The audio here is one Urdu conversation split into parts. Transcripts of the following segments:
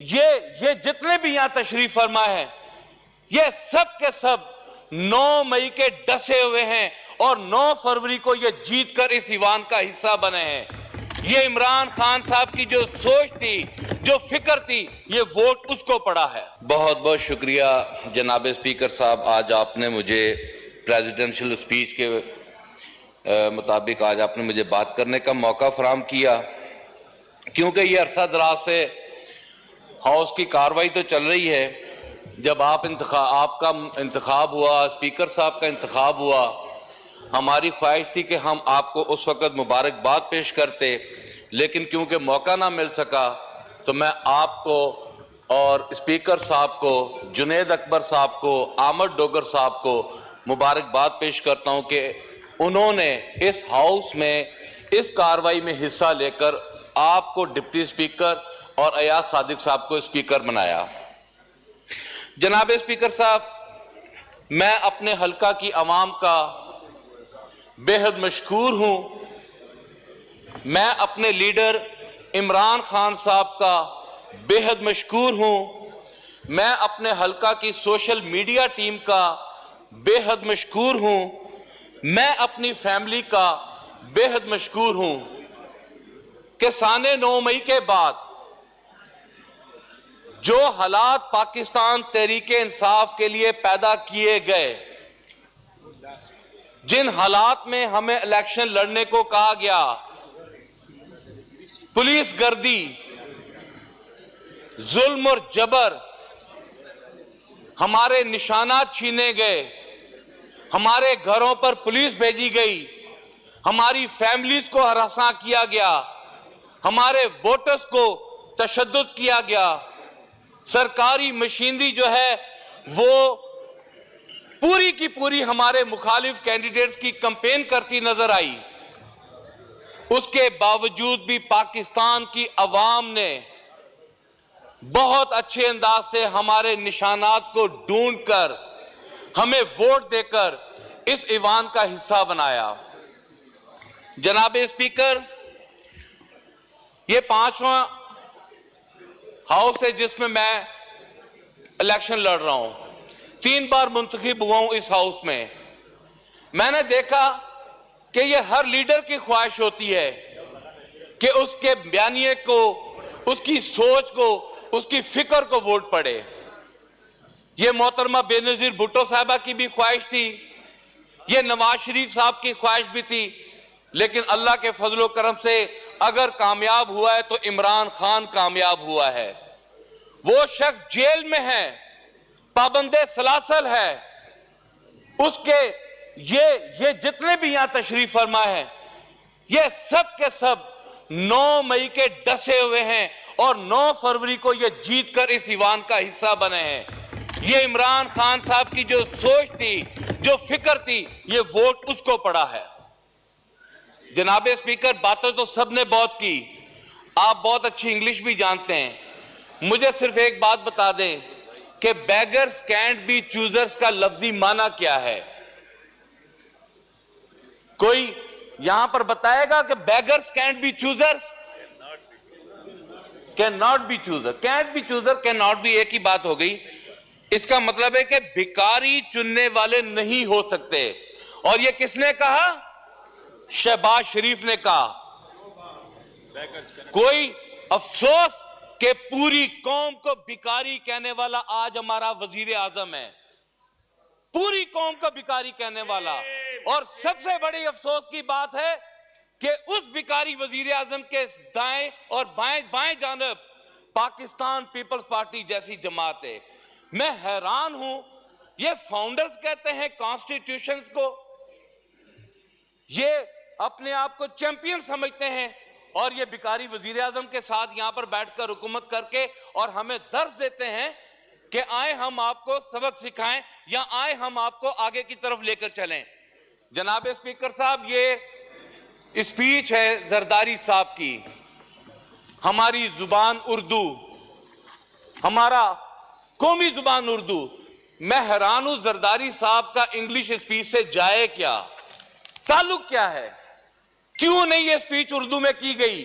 یہ جتنے بھی یہاں تشریف فرما ہے یہ سب کے سب 9 مئی کے ڈسے ہوئے ہیں اور 9 فروری کو یہ جیت کر اس ایوان کا حصہ بنے ہیں۔ یہ عمران خان صاحب کی جو سوچ تھی، جو فکر تھی، یہ ووٹ اس کو پڑا ہے۔ بہت بہت شکریہ جناب اسپیکر صاحب، آج آپ نے مجھے پریزیڈنشل اسپیچ کے مطابق آج آپ نے مجھے بات کرنے کا موقع فراہم کیا، کیونکہ یہ عرصہ دراز سے ہاؤس کی کاروائی تو چل رہی ہے۔ جب آپ کا انتخاب ہوا، اسپیکر صاحب کا انتخاب ہوا، ہماری خواہش تھی کہ ہم آپ کو اس وقت مبارکباد پیش کرتے، لیکن کیونکہ موقع نہ مل سکا تو میں آپ کو اور اسپیکر صاحب کو، جنید اکبر صاحب کو، احمد ڈوگر صاحب کو مبارکباد پیش کرتا ہوں کہ انہوں نے اس ہاؤس میں اس کاروائی میں حصہ لے کر آپ کو ڈپٹی اسپیکر اور ایاز صادق صاحب کو اسپیکر بنایا۔ جناب اسپیکر صاحب، میں اپنے حلقہ کی عوام کا بے حد مشکور ہوں۔ میں اپنے لیڈر عمران خان صاحب کا بے حد مشکور ہوں۔ میں اپنے حلقہ کی سوشل میڈیا ٹیم کا بے حد مشکور ہوں۔ میں اپنی فیملی کا بے حد مشکور ہوں کہ سانے 9 مئی کے بعد جو حالات پاکستان تحریک انصاف کے لیے پیدا کیے گئے، جن حالات میں ہمیں الیکشن لڑنے کو کہا گیا، پولیس گردی، ظلم اور جبر، ہمارے نشانات چھینے گئے، ہمارے گھروں پر پولیس بھیجی گئی، ہماری فیملیز کو ہراساں کیا گیا، ہمارے ووٹرز کو تشدد کیا گیا، سرکاری مشینری جو ہے وہ پوری کی پوری ہمارے مخالف کینڈیڈیٹس کی کمپین کرتی نظر آئی، اس کے باوجود بھی پاکستان کی عوام نے بہت اچھے انداز سے ہمارے نشانات کو ڈھونڈ کر ہمیں ووٹ دے کر اس ایوان کا حصہ بنایا۔ جناب اسپیکر، یہ 5واں ہاؤس ہے جس میں الیکشن لڑ رہا ہوں۔ 3 بار منتخب ہوا ہوں اس ہاؤس میں۔ میں نے دیکھا کہ یہ ہر لیڈر کی خواہش ہوتی ہے کہ اس کے بیانیے کو، اس کی سوچ کو، اس کی فکر کو ووٹ پڑے۔ یہ محترمہ بے نظیر بھٹو صاحبہ کی بھی خواہش تھی، یہ نواز شریف صاحب کی خواہش بھی تھی، لیکن اللہ کے فضل و کرم سے اگر کامیاب ہوا ہے تو عمران خان کامیاب ہوا ہے۔ وہ شخص جیل میں ہے، پابند سلاسل ہے، اس کے یہ جتنے بھی یہاں تشریف فرما ہے یہ سب کے سب 9 مئی کے ڈسے ہوئے ہیں اور 9 فروری کو یہ جیت کر اس ایوان کا حصہ بنے ہیں۔ یہ عمران خان صاحب کی جو سوچ تھی، جو فکر تھی، یہ ووٹ اس کو پڑا ہے۔ جناب اسپیکر، باتیں تو سب نے بہت کی، آپ بہت اچھی انگلش بھی جانتے ہیں، مجھے صرف ایک بات بتا دیں کہ بیگرز کینٹ بی چوزرز کا لفظی معنی کیا ہے؟ کوئی یہاں پر بتائے گا کہ beggars can't be choosers? Can not be chooser, can't be chooser, can not be ایک ہی بات ہو گئی۔ اس کا مطلب ہے کہ بھکاری چننے والے نہیں ہو سکتے۔ اور یہ کس نے کہا؟ شہباز شریف نے کہا۔ کوئی افسوس کہ پوری قوم کو بھکاری کہنے والا آج ہمارا وزیر اعظم ہے، پوری قوم کو بھکاری کہنے والا۔ اور سب سے بڑی افسوس کی بات ہے کہ اس بھکاری وزیر اعظم کے دائیں اور بائیں جانب پاکستان پیپلز پارٹی جیسی جماعت ہے۔ میں حیران ہوں، یہ فاؤنڈرز کہتے ہیں کانسٹیٹیوشنز کو، یہ اپنے آپ کو چیمپئن سمجھتے ہیں، اور یہ بھکاری وزیر اعظم کے ساتھ یہاں پر بیٹھ کر حکومت کر کے اور ہمیں درس دیتے ہیں کہ آئیں ہم آپ کو سبق سکھائیں یا آئیں ہم آپ کو آگے کی طرف لے کر چلیں۔ جناب اسپیکر صاحب، یہ اسپیچ ہے زرداری صاحب کی۔ ہماری زبان اردو، ہمارا قومی زبان اردو۔ میں حیران ہوں زرداری صاحب کا انگلش اسپیچ سے جائے کیا، تعلق کیا ہے؟ کیوں نہیں یہ اسپیچ اردو میں کی گئی؟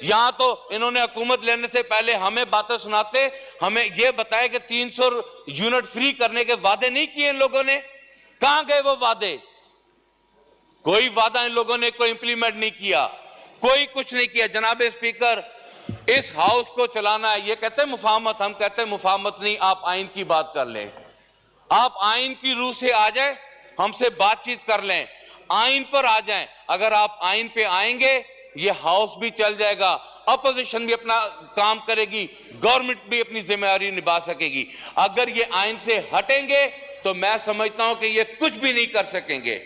یہاں تو انہوں نے حکومت لینے سے پہلے ہمیں باتیں سناتے، ہمیں یہ بتائے کہ 300 یونٹ فری کرنے کے وعدے نہیں کیے ان لوگوں نے. کہاں گئے وہ وعدے؟ کوئی وعدہ ان لوگوں نے کوئی امپلیمنٹ نہیں کیا، کوئی کچھ نہیں کیا. جناب اسپیکر، اس ہاؤس کو چلانا ہے، یہ کہتے ہیں مفاہمت، ہم کہتے ہیں مفاہمت نہیں، آپ آئین کی بات کر لیں. آپ آئین کی روح سے آ جائیں، ہم سے بات چیت کر لیں، آئین پر آ جائیں. اگر آپ آئین پہ آئیں گے یہ ہاؤس بھی چل جائے گا، اپوزیشن بھی اپنا کام کرے گی، گورنمنٹ بھی اپنی ذمہ داری نبھا سکے گی. اگر یہ آئین سے ہٹیں گے تو میں سمجھتا ہوں کہ یہ کچھ بھی نہیں کر سکیں گے.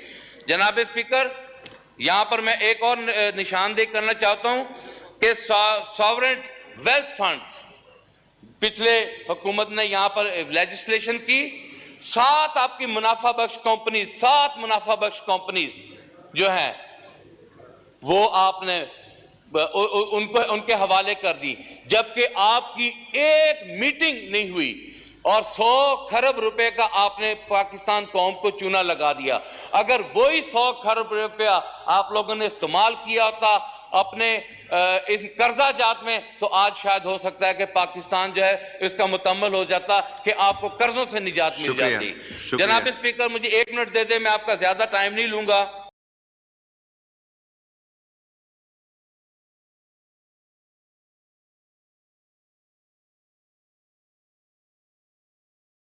جناب اسپیکر، یہاں پر میں ایک اور نشاندہی کرنا چاہتا ہوں کہ ساورن ویلتھ فنڈز، پچھلے حکومت نے یہاں پر لیجسلیشن کی، 7 آپ کی منافع بخش کمپنیز، 7 منافع بخش کمپنیز جو ہیں وہ آپ نے ان کے حوالے کر دی، جبکہ آپ کی ایک میٹنگ نہیں ہوئی اور 100 کھرب روپے کا آپ نے پاکستان قوم کو چونا لگا دیا. اگر وہی 100 کھرب روپیہ آپ لوگوں نے استعمال کیا ہوتا اپنے قرضہ جات میں تو آج شاید ہو سکتا ہے کہ پاکستان جو ہے اس کا مکمل ہو جاتا کہ آپ کو قرضوں سے نجات مل جاتی. جناب اسپیکر، مجھے 1 منٹ دے دیں، میں آپ کا زیادہ ٹائم نہیں لوں گا.